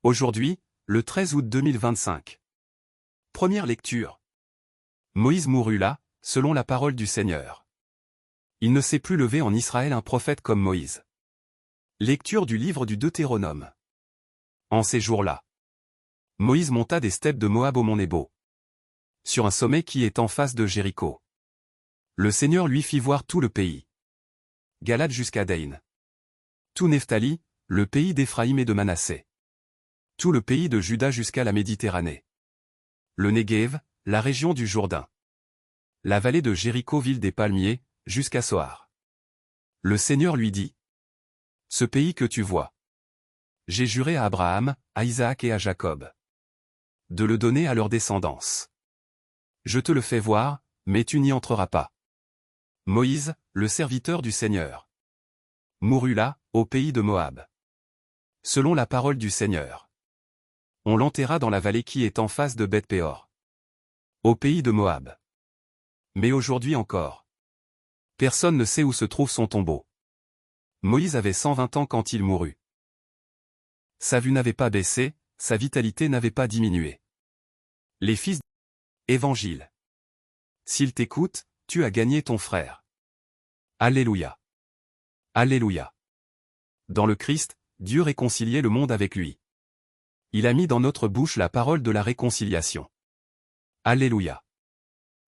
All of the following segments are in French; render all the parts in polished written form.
Aujourd'hui, le 13 août 2025. Première lecture. Moïse mourut là, selon la parole du Seigneur. Il ne s'est plus levé en Israël un prophète comme Moïse. Lecture du livre du Deutéronome. En ces jours-là, Moïse monta des steppes de Moab au mont Nebo, sur un sommet qui est en face de Jéricho. Le Seigneur lui fit voir tout le pays. Galad jusqu'à Daïn. Tout Nephtali, le pays d'Éphraïm et de Manassé. Tout le pays de Juda jusqu'à la Méditerranée. Le Néguev, la région du Jourdain. La vallée de Jéricho, ville des palmiers, jusqu'à Soar. Le Seigneur lui dit: ce pays que tu vois, j'ai juré à Abraham, à Isaac et à Jacob de le donner à leur descendance. Je te le fais voir, mais tu n'y entreras pas. Moïse, le serviteur du Seigneur, mourut là, au pays de Moab. Selon la parole du Seigneur. On l'enterra dans la vallée qui est en face de Beth-péor, au pays de Moab. Mais aujourd'hui encore, personne ne sait où se trouve son tombeau. Moïse avait 120 ans quand il mourut. Sa vue n'avait pas baissé, sa vitalité n'avait pas diminué. Les fils Évangile. S'il t'écoute, tu as gagné ton frère. Alléluia. Alléluia. Dans le Christ, Dieu réconciliait le monde avec lui. Il a mis dans notre bouche la parole de la réconciliation. Alléluia.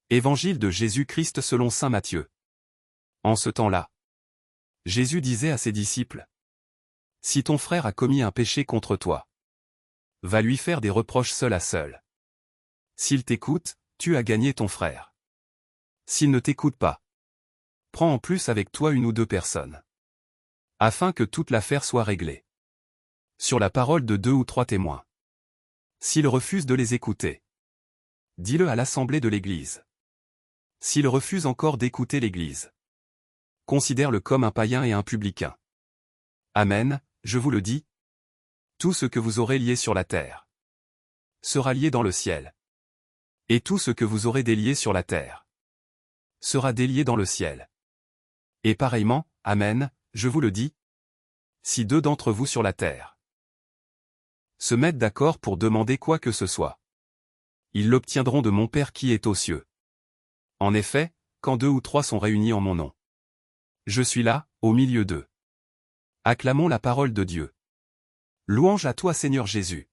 Évangile de Jésus-Christ selon saint Matthieu. En ce temps-là, Jésus disait à ses disciples: si ton frère a commis un péché contre toi, va lui faire des reproches seul à seul. S'il t'écoute, tu as gagné ton frère. S'il ne t'écoute pas, prends en plus avec toi une ou deux personnes, afin que toute l'affaire soit réglée sur la parole de 2 ou 3 témoins. S'il refuse de les écouter, dis-le à l'assemblée de l'Église. S'il refuse encore d'écouter l'Église, considère-le comme un païen et un publicain. Amen, je vous le dis. Tout ce que vous aurez lié sur la terre sera lié dans le ciel. Et tout ce que vous aurez délié sur la terre sera délié dans le ciel. Et pareillement, amen, je vous le dis. Si 2 d'entre vous sur la terre se mettent d'accord pour demander quoi que ce soit, ils l'obtiendront de mon Père qui est aux cieux. En effet, quand 2 ou 3 sont réunis en mon nom, je suis là, au milieu d'eux. Acclamons la parole de Dieu. Louange à toi Seigneur Jésus.